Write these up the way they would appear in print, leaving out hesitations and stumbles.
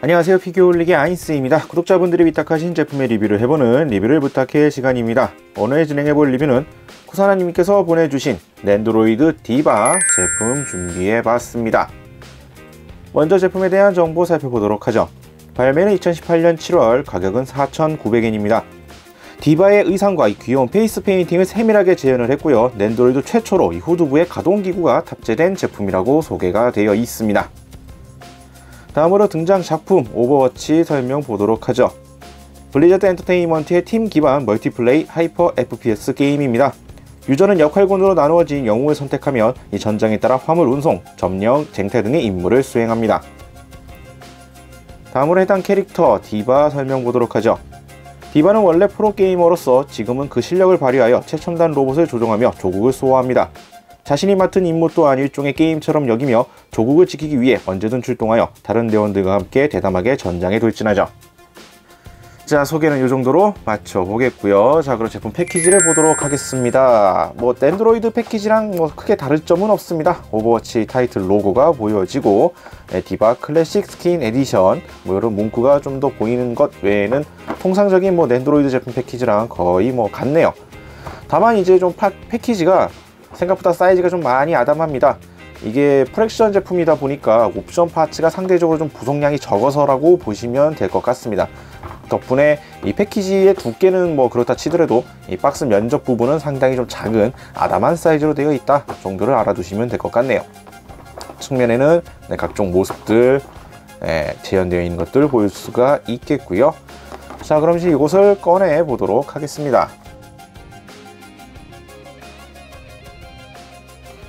안녕하세요, 피규어 올리기 아인스입니다. 구독자분들이 위탁하신 제품의 리뷰를 해보는 리뷰를 부탁해 시간입니다. 오늘 진행해볼 리뷰는 쿠사나님께서 보내주신 랜드로이드 디바 제품 준비해봤습니다. 먼저 제품에 대한 정보 살펴보도록 하죠. 발매는 2018년 7월, 가격은 4,900엔입니다. 디바의 의상과 이 귀여운 페이스 페인팅을 세밀하게 재현을 했고요. 랜드로이드 최초로 이 후드부에 가동기구가 탑재된 제품이라고 소개가 되어 있습니다. 다음으로 등장 작품 오버워치 설명 보도록 하죠. 블리자드 엔터테인먼트의 팀 기반 멀티플레이 하이퍼 FPS 게임입니다. 유저는 역할군으로 나누어진 영웅을 선택하면 이 전장에 따라 화물 운송, 점령, 쟁탈 등의 임무를 수행합니다. 다음으로 해당 캐릭터 디바 설명 보도록 하죠. 디바는 원래 프로게이머로서 지금은 그 실력을 발휘하여 최첨단 로봇을 조종하며 조국을 수호합니다. 자신이 맡은 임무 또한 일종의 게임처럼 여기며 조국을 지키기 위해 언제든 출동하여 다른 대원들과 함께 대담하게 전장에 돌진하죠. 자, 소개는 이 정도로 마쳐보겠고요. 자, 그럼 제품 패키지를 보도록 하겠습니다. 랜드로이드 패키지랑 크게 다를 점은 없습니다. 오버워치 타이틀 로고가 보여지고 디바 클래식 스킨 에디션 이런 문구가 좀 더 보이는 것 외에는 통상적인 랜드로이드 제품 패키지랑 거의 같네요. 다만 이제 좀 패키지가 생각보다 사이즈가 좀 많이 아담합니다. 이게 프랙션 제품이다 보니까 옵션 파츠가 상대적으로 좀 부속량이 적어서라고 보시면 될 것 같습니다. 덕분에 이 패키지의 두께는 그렇다 치더라도 이 박스 면적 부분은 상당히 좀 작은 아담한 사이즈로 되어 있다 정도를 알아두시면 될 것 같네요. 측면에는 각종 모습들 재현되어 있는 것들 볼 수가 있겠고요. 자, 그럼 이제 이것을 꺼내 보도록 하겠습니다.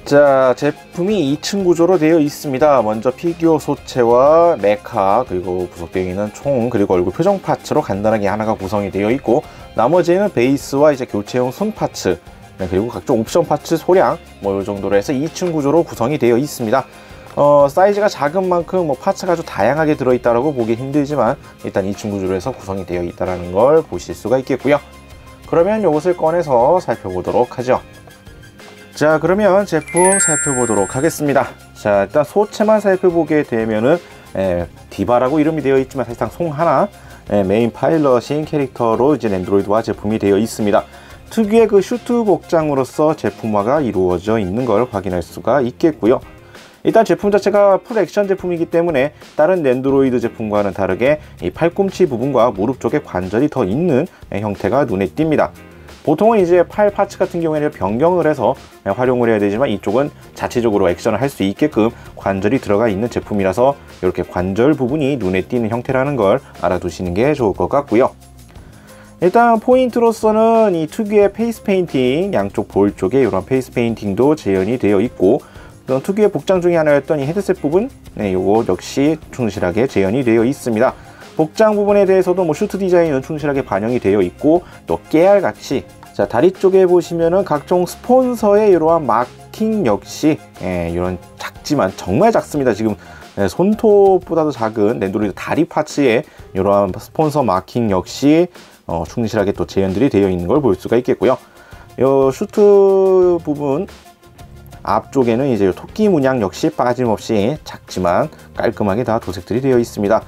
자, 제품이 2층 구조로 되어 있습니다. 먼저 피규어 소체와 메카, 그리고 부속되어 있는 총, 그리고 얼굴 표정 파츠로 간단하게 하나가 구성이 되어 있고, 나머지는 베이스와 이제 교체용 손 파츠, 그리고 각종 옵션 파츠 소량, 이 정도로 해서 2층 구조로 구성이 되어 있습니다. 사이즈가 작은 만큼 파츠가 아주 다양하게 들어있다라고 보기 힘들지만, 일단 2층 구조로 해서 구성이 되어 있다는 걸 보실 수가 있겠고요. 그러면 이것을 꺼내서 살펴보도록 하죠. 자, 그러면 제품 살펴보도록 하겠습니다. 자, 일단 소체만 살펴보게 되면은 디바라고 이름이 되어 있지만 사실상 송 하나 메인 파일럿인 캐릭터로 이제 랜드로이드화 제품이 되어 있습니다. 특유의 그 슈트 복장으로서 제품화가 이루어져 있는 걸 확인할 수가 있겠고요. 일단 제품 자체가 풀 액션 제품이기 때문에 다른 랜드로이드 제품과는 다르게 이 팔꿈치 부분과 무릎 쪽에 관절이 더 있는 형태가 눈에 띕니다. 보통은 이제 팔 파츠 같은 경우에는 변경을 해서 활용을 해야 되지만 이쪽은 자체적으로 액션을 할 수 있게끔 관절이 들어가 있는 제품이라서 이렇게 관절 부분이 눈에 띄는 형태라는 걸 알아두시는 게 좋을 것 같고요. 일단 포인트로서는 이 특유의 페이스 페인팅, 양쪽 볼 쪽에 이런 페이스 페인팅도 재현이 되어 있고, 그런 특유의 복장 중에 하나였던 이 헤드셋 부분, 요거 역시 충실하게 재현이 되어 있습니다. 복장 부분에 대해서도 슈트 디자인은 충실하게 반영이 되어 있고, 또 깨알같이 자, 다리 쪽에 보시면은 각종 스폰서의 이러한 마킹 역시 이런 작지만 정말 작습니다. 지금 손톱보다도 작은 랜드로이드 다리 파츠에 이러한 스폰서 마킹 역시 충실하게 또 재현들이 되어 있는 걸 볼 수가 있겠고요. 이 슈트 부분 앞쪽에는 이제 토끼 문양 역시 빠짐없이 작지만 깔끔하게 다 도색들이 되어 있습니다.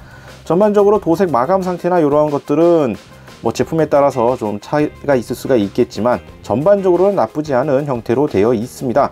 전반적으로 도색 마감 상태나 이러한 것들은 제품에 따라서 좀 차이가 있을 수가 있겠지만 전반적으로는 나쁘지 않은 형태로 되어 있습니다.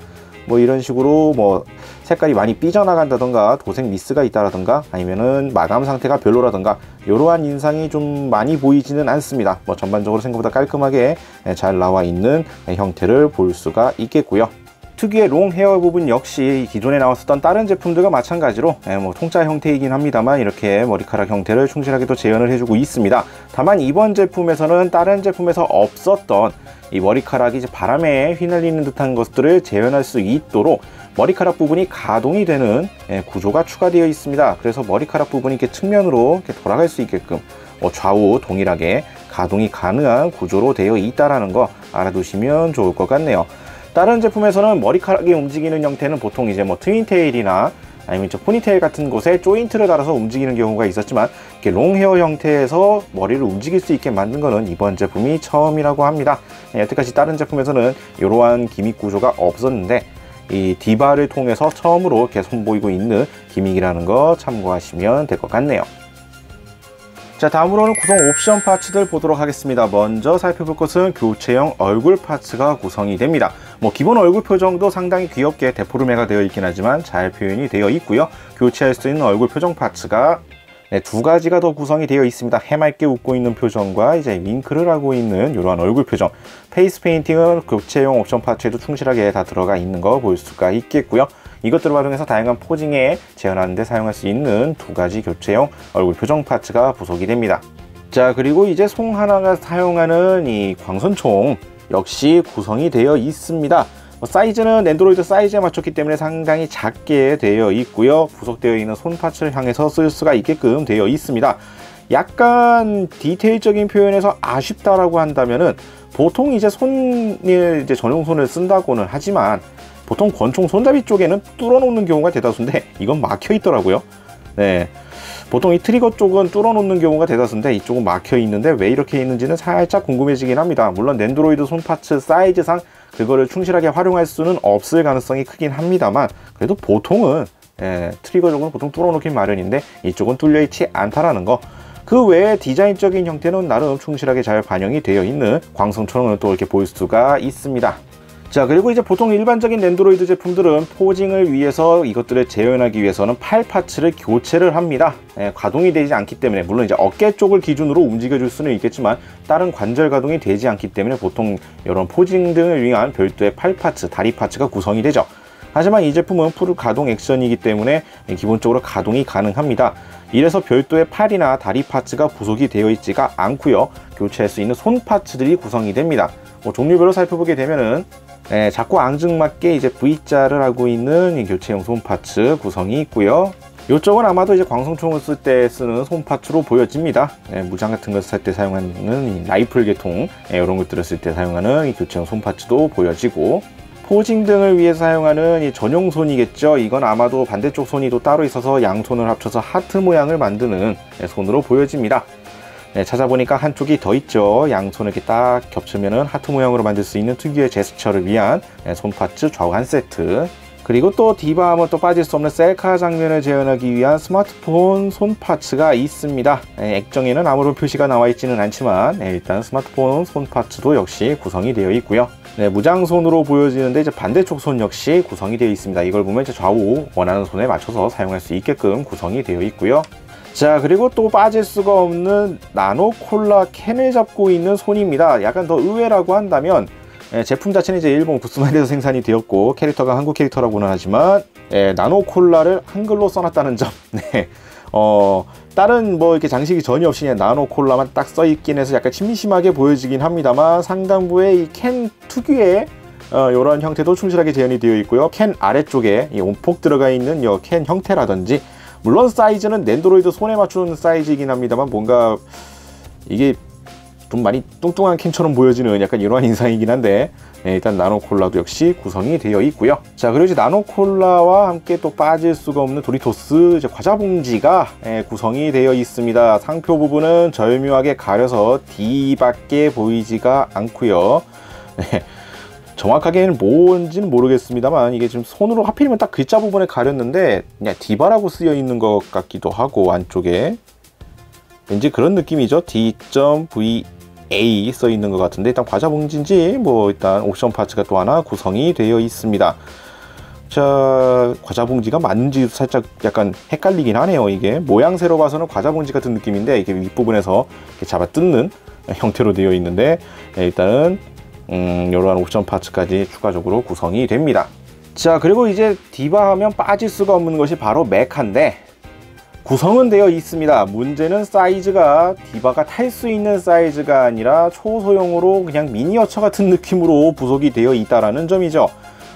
이런 식으로 색깔이 많이 삐져나간다던가 도색 미스가 있다라던가 아니면은 마감 상태가 별로라던가 이러한 인상이 좀 많이 보이지는 않습니다. 전반적으로 생각보다 깔끔하게 잘 나와 있는 형태를 볼 수가 있겠고요. 특유의 롱 헤어 부분 역시 기존에 나왔었던 다른 제품들과 마찬가지로 통짜 형태이긴 합니다만 이렇게 머리카락 형태를 충실하게 또 재현을 해주고 있습니다. 다만 이번 제품에서는 다른 제품에서 없었던 이 머리카락이 이제 바람에 휘날리는 듯한 것들을 재현할 수 있도록 머리카락 부분이 가동이 되는 구조가 추가되어 있습니다. 그래서 머리카락 부분이 이렇게 측면으로 이렇게 돌아갈 수 있게끔 좌우 동일하게 가동이 가능한 구조로 되어 있다는 거 알아두시면 좋을 것 같네요. 다른 제품에서는 머리카락이 움직이는 형태는 보통 이제 트윈테일이나 아니면 포니테일 같은 곳에 조인트를 달아서 움직이는 경우가 있었지만 이렇게 롱헤어 형태에서 머리를 움직일 수 있게 만든 거는 이번 제품이 처음이라고 합니다. 여태까지 다른 제품에서는 이러한 기믹 구조가 없었는데 이 디바를 통해서 처음으로 이렇게 선보이고 있는 기믹이라는 거 참고하시면 될 것 같네요. 자, 다음으로는 구성 옵션 파츠들 보도록 하겠습니다. 먼저 살펴볼 것은 교체형 얼굴 파츠가 구성이 됩니다. 기본 얼굴 표정도 상당히 귀엽게 데포르메가 되어 있긴 하지만 잘 표현이 되어 있고요. 교체할 수 있는 얼굴 표정 파츠가 두 가지가 더 구성이 되어 있습니다. 해맑게 웃고 있는 표정과 이제 윙크를 하고 있는 이러한 얼굴 표정. 페이스 페인팅은 교체용 옵션 파츠에도 충실하게 다 들어가 있는 거 볼 수가 있겠고요. 이것들을 활용해서 다양한 포징에 재현하는 데 사용할 수 있는 두 가지 교체용 얼굴 표정 파츠가 부속이 됩니다. 자, 그리고 이제 송 하나가 사용하는 이 광선총 역시 구성이 되어 있습니다. 사이즈는 랜드로이드 사이즈에 맞췄기 때문에 상당히 작게 되어 있고요. 부속되어 있는 손 파츠를 향해서 쓸 수가 있게끔 되어 있습니다. 약간 디테일적인 표현에서 아쉽다라고 한다면은 보통 이제 손을 이제 전용 손을 쓴다고는 하지만 보통 권총 손잡이 쪽에는 뚫어 놓는 경우가 대다수인데 이건 막혀 있더라고요. 네. 보통 이 트리거 쪽은 뚫어 놓는 경우가 대다수인데 이쪽은 막혀 있는데 왜 이렇게 있는지는 살짝 궁금해지긴 합니다. 물론 랜드로이드 손 파츠 사이즈상 그거를 충실하게 활용할 수는 없을 가능성이 크긴 합니다만 그래도 보통은 트리거 쪽은 보통 뚫어 놓긴 마련인데 이쪽은 뚫려 있지 않다라는 거. 그 외에 디자인적인 형태는 나름 충실하게 잘 반영이 되어 있는 광선총을 또 이렇게 볼 수가 있습니다. 자, 그리고 이제 보통 일반적인 랜드로이드 제품들은 포징을 위해서 이것들을 재현하기 위해서는 팔 파츠를 교체를 합니다. 가동이 되지 않기 때문에 물론 이제 어깨 쪽을 기준으로 움직여 줄 수는 있겠지만 다른 관절 가동이 되지 않기 때문에 보통 이런 포징 등을 위한 별도의 팔 파츠, 다리 파츠가 구성이 되죠. 하지만 이 제품은 풀 가동 액션이기 때문에 기본적으로 가동이 가능합니다. 이래서 별도의 팔이나 다리 파츠가 부속이 되어 있지가 않고요. 교체할 수 있는 손 파츠들이 구성이 됩니다. 종류별로 살펴보게 되면은 작고 앙증맞게 이제 V자를 하고 있는 이 교체용 손 파츠 구성이 있고요. 이쪽은 아마도 이제 광선총을 쓸 때 쓰는 손 파츠로 보여집니다. 무장 같은 걸 쓸 때 사용하는 이 라이플 계통 이런 것들을 쓸 때 사용하는 이 교체용 손 파츠도 보여지고 포징 등을 위해 사용하는 이 전용 손이겠죠. 이건 아마도 반대쪽 손이 또 따로 있어서 양손을 합쳐서 하트 모양을 만드는 손으로 보여집니다. 찾아보니까 한쪽이 더 있죠. 양손을 이렇게 딱 겹치면은 하트 모양으로 만들 수 있는 특유의 제스처를 위한 손 파츠 좌우 한 세트. 그리고 또 디바 하면 또 빠질 수 없는 셀카 장면을 재현하기 위한 스마트폰 손 파츠가 있습니다. 액정에는 아무런 표시가 나와 있지는 않지만 일단 스마트폰 손 파츠도 역시 구성이 되어 있고요. 무장손으로 보여지는데 이제 반대쪽 손 역시 구성이 되어 있습니다. 이걸 보면 이제 좌우 원하는 손에 맞춰서 사용할 수 있게끔 구성이 되어 있고요. 자, 그리고 또 빠질 수가 없는 나노콜라 캔을 잡고 있는 손입니다. 약간 더 의외라고 한다면 제품 자체는 이제 일본 부스마일에서 생산이 되었고 캐릭터가 한국 캐릭터라고는 하지만 나노콜라를 한글로 써놨다는 점. 다른 뭐 이렇게 장식이 전혀 없이 그냥 나노콜라만 딱 써있긴 해서 약간 심심하게 보여지긴 합니다만 상단부에 이 캔 특유의 이런 형태도 충실하게 재현이 되어 있고요. 캔 아래쪽에 이 온폭 들어가 있는 이 캔 형태라든지 물론 사이즈는 랜드로이드 손에 맞추는 사이즈이긴 합니다만 뭔가 이게 좀 많이 뚱뚱한 캔처럼 보여지는 약간 이러한 인상이긴 한데 일단 나노콜라도 역시 구성이 되어 있고요. 자, 그리고 이제 나노콜라와 함께 또 빠질 수가 없는 도리토스 이제 과자 봉지가 구성이 되어 있습니다. 상표 부분은 절묘하게 가려서 D밖에 보이지가 않고요. 정확하게는 뭔지는 모르겠습니다만 이게 지금 손으로 하필이면 딱 글자 부분에 가렸는데 그냥 디바라고 쓰여 있는 것 같기도 하고 안쪽에 왠지 그런 느낌이죠. D.VA 써 있는 것 같은데 일단 과자 봉지인지 뭐 일단 옵션 파츠가 또 하나 구성이 되어 있습니다. 자, 과자 봉지가 맞는지 살짝 약간 헷갈리긴 하네요. 이게 모양새로 봐서는 과자 봉지 같은 느낌인데 이게 윗부분에서 이렇게 잡아 뜯는 형태로 되어 있는데 일단은 이러한 옵션 파츠까지 추가적으로 구성이 됩니다. 자, 그리고 이제 디바 하면 빠질 수가 없는 것이 바로 메카인데 구성은 되어 있습니다. 문제는 사이즈가 디바가 탈 수 있는 사이즈가 아니라 초소형으로 그냥 미니어처 같은 느낌으로 부속이 되어 있다라는 점이죠.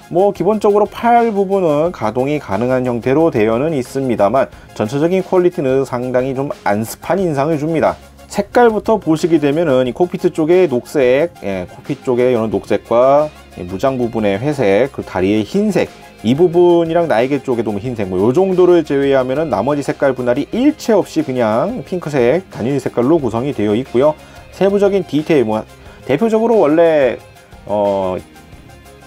뭐 기본적으로 팔 부분은 가동이 가능한 형태로 되어는 있습니다만 전체적인 퀄리티는 상당히 좀 안습한 인상을 줍니다. 색깔부터 보시게 되면은 이 콕피트 쪽에 녹색, 콕핏 쪽에 이런 녹색과 무장 부분의 회색, 그 다리의 흰색, 이 부분이랑 날개 쪽에도 흰색, 뭐 요 정도를 제외하면은 나머지 색깔 분할이 일체 없이 그냥 핑크색 단일 색깔로 구성이 되어 있고요. 세부적인 디테일, 뭐 대표적으로 원래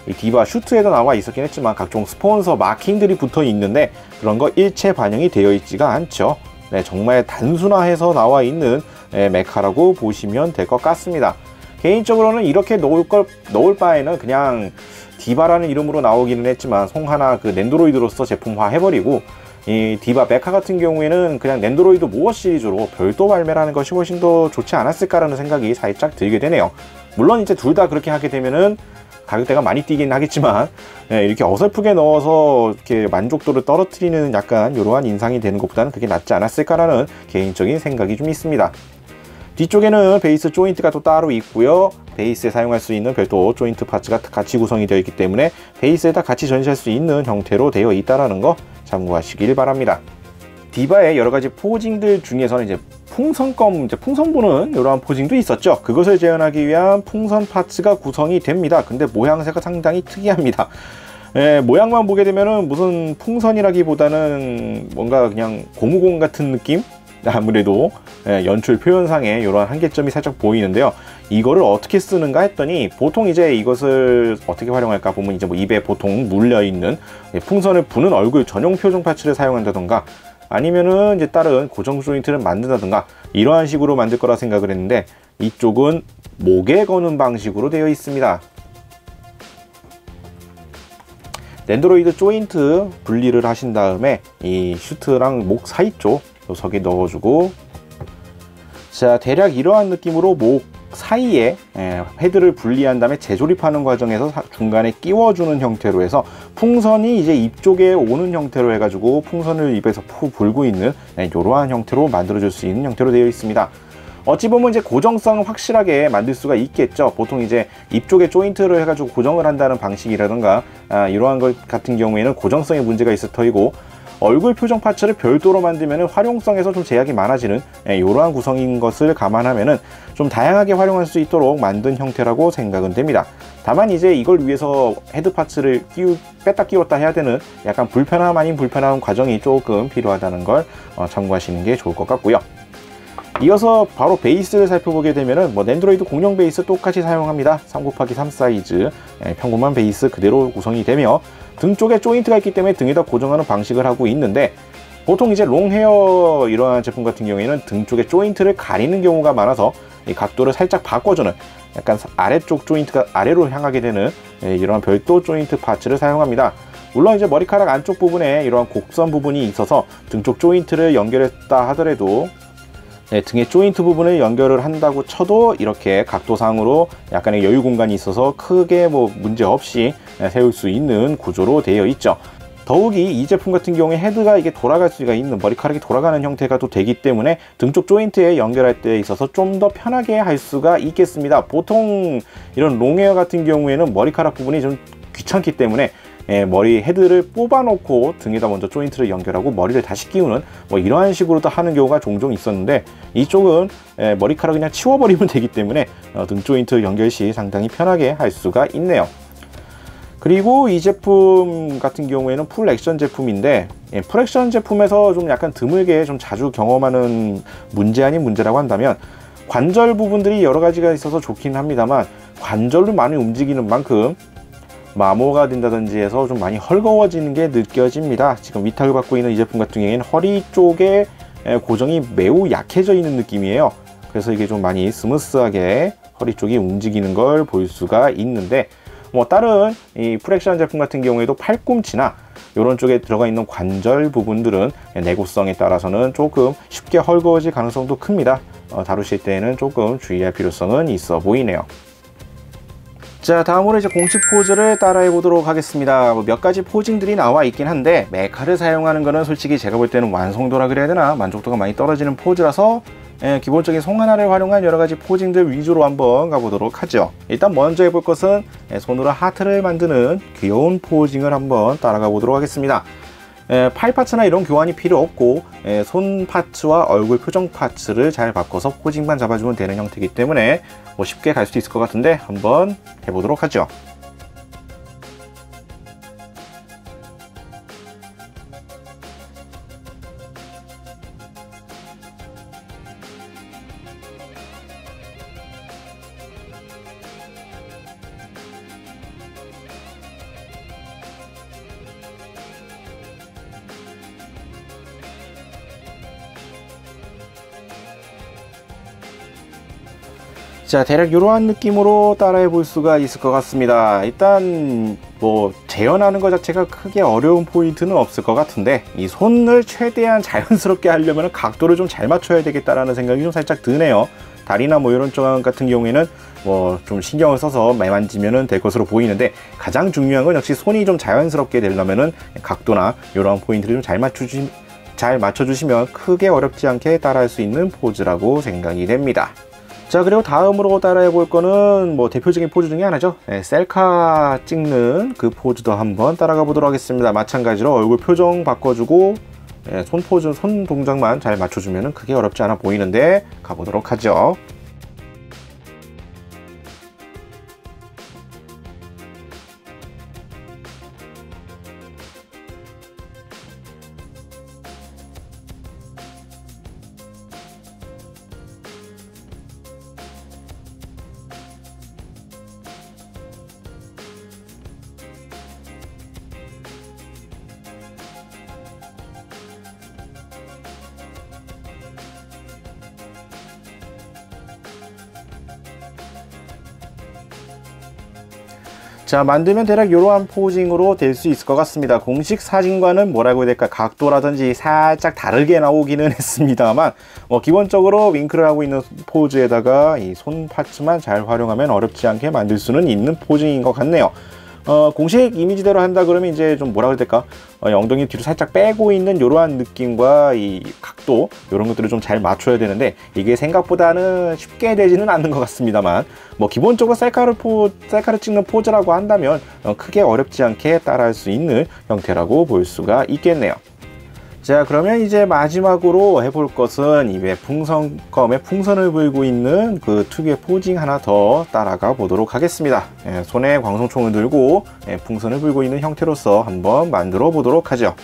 이 디바 슈트에도 나와 있었긴 했지만 각종 스폰서 마킹들이 붙어 있는데 그런 거 일체 반영이 되어 있지가 않죠. 정말 단순화해서 나와 있는 메카라고 보시면 될 것 같습니다. 개인적으로는 이렇게 넣을 바에는 그냥 디바라는 이름으로 나오기는 했지만 송하나 그 넨드로이드로서 제품화 해버리고, 이 디바 메카 같은 경우에는 그냥 넨드로이드 모어 시리즈로 별도 발매를 하는 것이 훨씬 더 좋지 않았을까라는 생각이 살짝 들게 되네요. 물론 이제 둘 다 그렇게 하게 되면은 가격대가 많이 뛰긴 하겠지만, 이렇게 어설프게 넣어서 이렇게 만족도를 떨어뜨리는 약간 이러한 인상이 되는 것보다는 그게 낫지 않았을까라는 개인적인 생각이 좀 있습니다. 뒤쪽에는 베이스 조인트가 또 따로 있고요. 베이스에 사용할 수 있는 별도 조인트 파츠가 같이 구성이 되어 있기 때문에 베이스에다 같이 전시할 수 있는 형태로 되어 있다는 거 참고하시길 바랍니다. 디바의 여러 가지 포징들 중에서는 이제 풍선 부는 이러한 포징도 있었죠. 그것을 재현하기 위한 풍선 파츠가 구성이 됩니다. 근데 모양새가 상당히 특이합니다. 모양만 보게 되면은 무슨 풍선이라기보다는 뭔가 그냥 고무공 같은 느낌? 아무래도 연출 표현상에 이러한 한계점이 살짝 보이는데요. 이거를 어떻게 쓰는가 했더니, 보통 이제 이것을 어떻게 활용할까 보면 이제 뭐 입에 보통 물려있는 풍선을 부는 얼굴 전용 표정 파츠를 사용한다던가, 아니면은 이제 다른 고정 조인트를 만든다던가 이러한 식으로 만들 거라 생각을 했는데, 이쪽은 목에 거는 방식으로 되어 있습니다. 넨드로이드 조인트 분리를 하신 다음에 이 슈트랑 목 사이 쪽 녀석에 넣어주고, 자, 대략 이러한 느낌으로 목 사이에 헤드를 분리한 다음에 재조립하는 과정에서 중간에 끼워주는 형태로 해서 풍선이 이제 입 쪽에 오는 형태로 해가지고 풍선을 입에서 푸 불고 있는 이러한 형태로 만들어줄 수 있는 형태로 되어 있습니다. 어찌 보면 이제 고정성은 확실하게 만들 수가 있겠죠. 보통 이제 입 쪽에 조인트를 해가지고 고정을 한다는 방식이라든가 이러한 것 같은 경우에는 고정성에 문제가 있을 터이고, 얼굴 표정 파츠를 별도로 만들면 활용성에서 좀 제약이 많아지는 이러한 구성인 것을 감안하면은 좀 다양하게 활용할 수 있도록 만든 형태라고 생각은 됩니다. 다만 이제 이걸 위해서 헤드 파츠를 뺐다 끼웠다 해야 되는 약간 불편함 아닌 불편한 과정이 조금 필요하다는 걸 참고하시는 게 좋을 것 같고요. 이어서 바로 베이스를 살펴보게 되면은 넨드로이드 공룡 베이스 똑같이 사용합니다. 3곱하기3 사이즈 평범한 베이스 그대로 구성이 되며, 등 쪽에 조인트가 있기 때문에 등에다 고정하는 방식을 하고 있는데, 보통 이제 롱헤어 이러한 제품 같은 경우에는 등 쪽에 조인트를 가리는 경우가 많아서 이 각도를 살짝 바꿔주는, 약간 아래쪽 조인트가 아래로 향하게 되는 이러한 별도 조인트 파츠를 사용합니다. 물론 이제 머리카락 안쪽 부분에 이러한 곡선 부분이 있어서 등 쪽 조인트를 연결했다 하더라도, 등의 조인트 부분을 연결을 한다고 쳐도 이렇게 각도상으로 약간의 여유 공간이 있어서 크게 문제 없이 세울 수 있는 구조로 되어 있죠. 더욱이 이 제품 같은 경우에 헤드가 이게 돌아갈 수가 있는, 머리카락이 돌아가는 형태가 또 되기 때문에 등 쪽 조인트에 연결할 때 있어서 좀 더 편하게 할 수가 있겠습니다. 보통 이런 롱헤어 같은 경우에는 머리카락 부분이 좀 귀찮기 때문에 머리 헤드를 뽑아 놓고 등에다 먼저 조인트를 연결하고 머리를 다시 끼우는 이러한 식으로도 하는 경우가 종종 있었는데, 이쪽은 머리카락 그냥 치워버리면 되기 때문에 등 조인트 연결 시 상당히 편하게 할 수가 있네요. 그리고 이 제품 같은 경우에는 풀 액션 제품인데, 풀 액션 제품에서 좀 약간 드물게 좀 자주 경험하는 문제 아닌 문제라고 한다면, 관절 부분들이 여러 가지가 있어서 좋긴 합니다만 관절로 많이 움직이는 만큼 마모가 된다든지 해서 좀 많이 헐거워지는 게 느껴집니다. 지금 위탁을 받고 있는 이 제품 같은 경우에는 허리 쪽에 고정이 매우 약해져 있는 느낌이에요. 그래서 이게 좀 많이 스무스하게 허리 쪽이 움직이는 걸 볼 수가 있는데, 다른 이 풀액션 제품 같은 경우에도 팔꿈치나 이런 쪽에 들어가 있는 관절 부분들은 내구성에 따라서는 조금 쉽게 헐거워질 가능성도 큽니다. 다루실 때에는 조금 주의할 필요성은 있어 보이네요. 자, 다음으로 이제 공식 포즈를 따라해 보도록 하겠습니다. 몇 가지 포징들이 나와 있긴 한데, 메카를 사용하는 거는 솔직히 제가 볼 때는 완성도라 그래야 되나, 만족도가 많이 떨어지는 포즈라서 기본적인 송하나를 활용한 여러 가지 포징들 위주로 한번 가보도록 하죠. 일단 먼저 해볼 것은 손으로 하트를 만드는 귀여운 포징을 한번 따라가 보도록 하겠습니다. 팔 파츠나 이런 교환이 필요 없고 손 파츠와 얼굴 표정 파츠를 잘 바꿔서 포징만 잡아주면 되는 형태이기 때문에 쉽게 갈 수 있을 것 같은데 한번 해보도록 하죠. 자, 대략 이러한 느낌으로 따라해 볼 수가 있을 것 같습니다. 일단 뭐 재현하는 것 자체가 크게 어려운 포인트는 없을 것 같은데, 이 손을 최대한 자연스럽게 하려면 각도를 좀 잘 맞춰야 되겠다라는 생각이 좀 살짝 드네요. 다리나 뭐 이런 쪽 같은 경우에는 뭐 좀 신경을 써서 만지면은 될 것으로 보이는데, 가장 중요한 건 역시 손이 좀 자연스럽게 되려면은 각도나 이러한 포인트를 좀 잘 맞춰주시면 크게 어렵지 않게 따라할 수 있는 포즈라고 생각이 됩니다. 자, 그리고 다음으로 따라해 볼 거는 뭐 대표적인 포즈 중에 하나죠. 셀카 찍는 그 포즈도 한번 따라가 보도록 하겠습니다. 마찬가지로 얼굴 표정 바꿔주고 손 포즈, 손 동작만 잘 맞춰주면 크게 어렵지 않아 보이는데 가보도록 하죠. 자, 만들면 대략 이러한 포징으로 될 수 있을 것 같습니다. 공식 사진과는 뭐라고 해야 될까, 각도라든지 살짝 다르게 나오기는 했습니다만, 기본적으로 윙크를 하고 있는 포즈에다가 이 손 파츠만 잘 활용하면 어렵지 않게 만들 수는 있는 포징인 것 같네요. 공식 이미지대로 한다 그러면 이제 좀 뭐라 그래야 될까, 엉덩이 뒤로 살짝 빼고 있는 이러한 느낌과 이 각도, 이런 것들을 좀 잘 맞춰야 되는데, 이게 생각보다는 쉽게 되지는 않는 것 같습니다만, 기본적으로 셀카를 찍는 포즈라고 한다면 크게 어렵지 않게 따라할 수 있는 형태라고 볼 수가 있겠네요. 자, 그러면 이제 마지막으로 해볼 것은 이 풍선껌에 풍선을 불고 있는 그 특유의 포징 하나 더 따라가 보도록 하겠습니다. 손에 광송총을 들고 풍선을 불고 있는 형태로서 한번 만들어 보도록 하죠.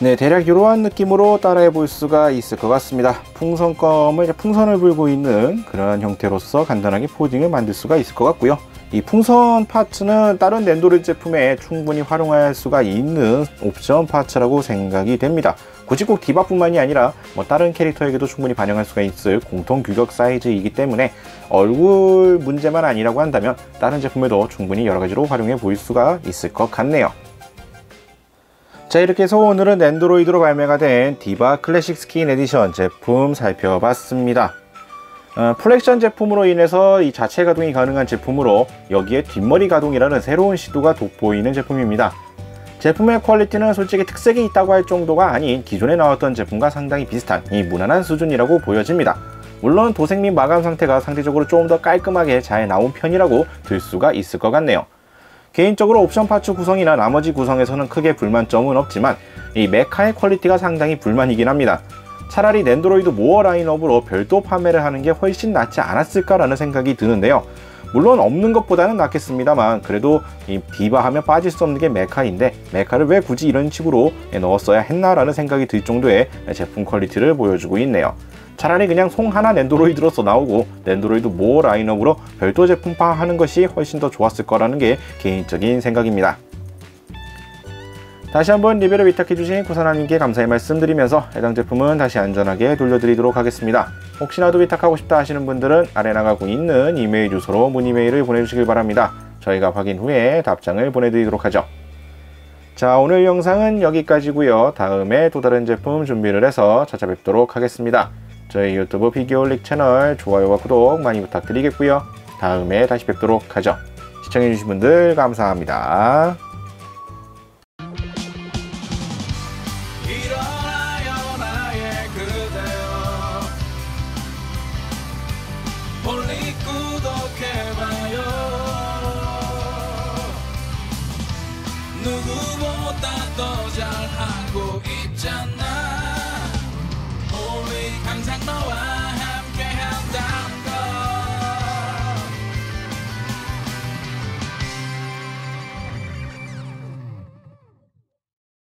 네, 대략 이러한 느낌으로 따라해 볼 수가 있을 것 같습니다. 풍선껌을 이제 풍선을 불고 있는 그런 형태로서 간단하게 포징을 만들 수가 있을 것 같고요. 이 풍선 파츠는 다른 낸도리 제품에 충분히 활용할 수가 있는 옵션 파츠라고 생각이 됩니다. 굳이 꼭 디바뿐만이 아니라 다른 캐릭터에게도 충분히 반영할 수가 있을 공통 규격 사이즈이기 때문에 얼굴 문제만 아니라고 한다면 다른 제품에도 충분히 여러 가지로 활용해 볼 수가 있을 것 같네요. 자, 이렇게 해서 오늘은 낸도로이드로 발매가 된 디바 클래식 스킨 에디션 제품 살펴봤습니다. 플렉션 제품으로 인해서 이 자체 가동이 가능한 제품으로 여기에 뒷머리 가동이라는 새로운 시도가 돋보이는 제품입니다. 제품의 퀄리티는 솔직히 특색이 있다고 할 정도가 아닌 기존에 나왔던 제품과 상당히 비슷한 이 무난한 수준이라고 보여집니다. 물론 도색 및 마감 상태가 상대적으로 조금 더 깔끔하게 잘 나온 편이라고 들 수가 있을 것 같네요. 개인적으로 옵션 파츠 구성이나 나머지 구성에서는 크게 불만점은 없지만 이 메카의 퀄리티가 상당히 불만이긴 합니다. 차라리 낸도로이드 모어 라인업으로 별도 판매를 하는 게 훨씬 낫지 않았을까라는 생각이 드는데요. 물론 없는 것보다는 낫겠습니다만, 그래도 이 디바 하면 빠질 수 없는 게 메카인데 메카를 왜 굳이 이런 식으로 넣었어야 했나라는 생각이 들 정도의 제품 퀄리티를 보여주고 있네요. 차라리 그냥 송 하나 낸도로이드로서 나오고 낸도로이드 모어 라인업으로 별도 제품화 하는 것이 훨씬 더 좋았을 거라는 게 개인적인 생각입니다. 다시 한번 리뷰를 위탁해주신 구사나님께 감사의 말씀드리면서 해당 제품은 다시 안전하게 돌려드리도록 하겠습니다. 혹시나도 위탁하고 싶다 하시는 분들은 아래 나가고 있는 이메일 주소로 문의 메일을 보내주시길 바랍니다. 저희가 확인 후에 답장을 보내드리도록 하죠. 자, 오늘 영상은 여기까지고요. 다음에 또 다른 제품 준비를 해서 찾아뵙도록 하겠습니다. 저희 유튜브 피규어올릭 채널 좋아요와 구독 많이 부탁드리겠고요. 다음에 다시 뵙도록 하죠. 시청해주신 분들 감사합니다. 일어나요 나의 그대여, 멀리 구독해봐요. 누구보다 더 잘하고 있잖아.